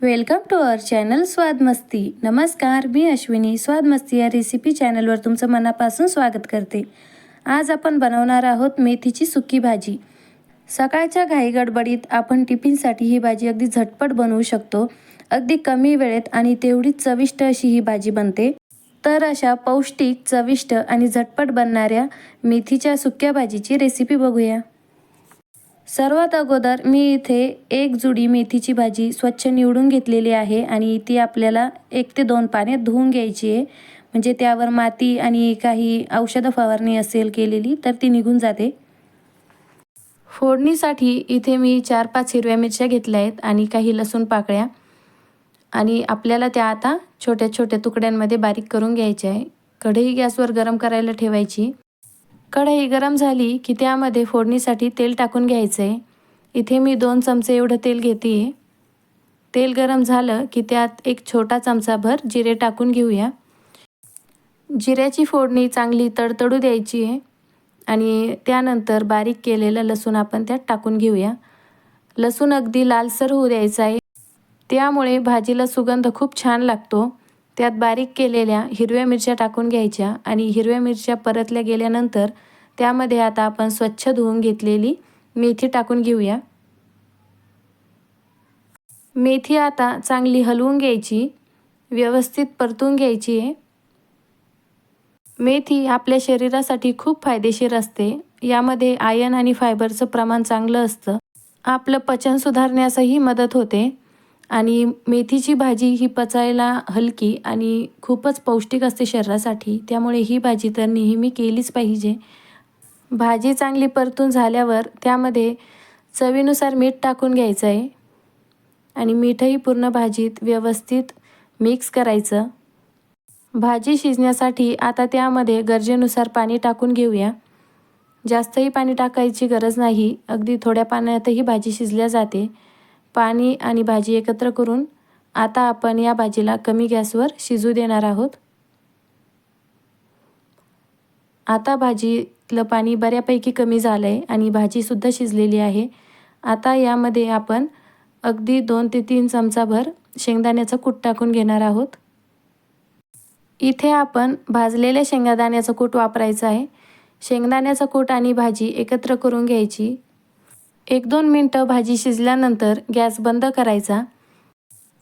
Welcome to our channel स्वाद मस्ती। नमस्कार, मी अश्विनी स्वाद मस्ती या रेसिपी चॅनलवर तुमचं मनापासून स्वागत करते। आज आपण बनवणार आहोत मेथीची सुकी भाजी। सकाळच्या घाई गडबडीत आपण टिफिनसाठी ही भाजी अगदी झटपट बनवू शकतो। अगदी कमी वेळेत आणि तेवढीच चविष्ट अशी ही भाजी बनते। तर अशा पौष्टिक, चविष्ट आणि झटपट बनणाऱ्या मेथीच्या सुक्या भाजीची रेसिपी बघूया। सर्वात अगोदर मी इथे एक जुडी मेथीची भाजी स्वच्छ निवडून घेतलेली आहे आणि ती आपल्याला 1 ते 2 पाण्यात धुवून घ्यायची आहे। म्हणजे त्यावर माती आणि काही औषध फवारणी असेल केलेली तर ती निघून जाते। फोडणीसाठी इथे मी 4-5 हिरव्या मिरच्या घेतल्या आहेत आणि काही लसूण पाकळ्या आणि आपल्याला त्या आता छोट्या छोट्या तुकड्यांमध्ये बारीक करून घ्यायच्या आहे। कढई गॅसवर गरम करायला ठेवायची। कढई गरम झाली की त्यामध्ये फोडणीसाठी तेल टाकून घ्यायचं आहे। इथे मी 2 चमचे एवढं तेल घेते आहे। तेल गरम झालं की त्यात 1 छोटा चमचाभर जिरे टाकून घेऊया। जिऱ्याची फोडणी चांगली तडतडू द्यायची आहे आणि त्यानंतर बारीक केलेलं लसूण आपण त्यात टाकून घेऊया। लसूण अगदी लालसर होऊ द्यायचा आहे, त्यामुळे भाजीला सुगंध खूप छान लागतो। त्यात बारीक केलेल्या हिरव्या मिरच्या टाकून घ्यायच्या आणि हिरव्या मिरच्या परतल्या गेल्यानंतर त्यामध्ये आता आपण स्वच्छ धुवून घेतलेली मेथी टाकून घेऊया। मेथी आता चांगली हलवून घ्यायची, व्यवस्थित परतून घ्यायची आहे। मेथी आपल्या शरीरासाठी खूप फायदेशीर असते। यामध्ये आयर्न आणि फायबरचं प्रमाण चांगलं असतं। आपलं पचन सुधारण्यासही मदत होते आणि मेथीची भाजी ही पचायला हलकी आणि खूपच पौष्टिक असते शरीरासाठी, त्यामुळे ही भाजी तर नेहमी केलीच पाहिजे। भाजी चांगली परतून झाल्यावर त्यामध्ये चवीनुसार मीठ टाकून घ्यायचं आहे आणि मीठही पूर्ण भाजीत व्यवस्थित मिक्स करायचं। भाजी शिजण्यासाठी आता त्यामध्ये गरजेनुसार पाणी टाकून घेऊया। जास्तही पाणी टाकायची गरज नाही, अगदी थोड्या पाण्यातही भाजी शिजल्या जाते। पाणी आणि भाजी एकत्र करून आता आपण या भाजीला कमी गॅसवर शिजू देणार आहोत। आता भाजीला पाणी बऱ्यापैकी कमी झालं आहे आणि भाजीसुद्धा शिजलेली आहे। आता यामध्ये आपण अगदी 2 ते 3 चमचाभर शेंगदाण्याचं कूट टाकून घेणार आहोत। इथे आपण भाजलेल्या शेंगदाण्याचं कूट वापरायचं आहे। शेंगदाण्याचं कूट आणि भाजी एकत्र करून घ्यायची। 1-2 मिनटं भाजी शिजल्यानंतर गॅस बंद करायचा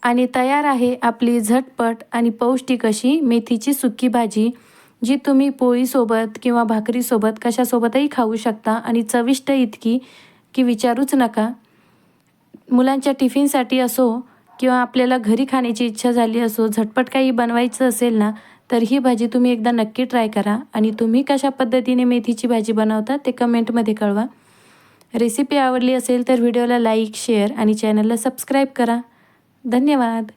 आणि तयार आहे आपली झटपट आणि पौष्टिक अशी मेथीची सुकी भाजी, जी तुम्ही पोळीसोबत किंवा भाकरीसोबत कशासोबतही खाऊ शकता आणि चविष्ट इतकी की विचारूच नका। मुलांच्या टिफिनसाठी असो किंवा आपल्याला घरी खाण्याची इच्छा झाली असो, झटपट काही बनवायचं असेल ना, तर ही भाजी तुम्ही एकदा नक्की ट्राय करा आणि तुम्ही कशा पद्धतीने मेथीची भाजी बनवता ते कमेंटमध्ये कळवा। रेसिपी आवडली असेल तर व्हिडिओला लाईक, शेअर आणि चॅनलला सबस्क्राईब करा। धन्यवाद।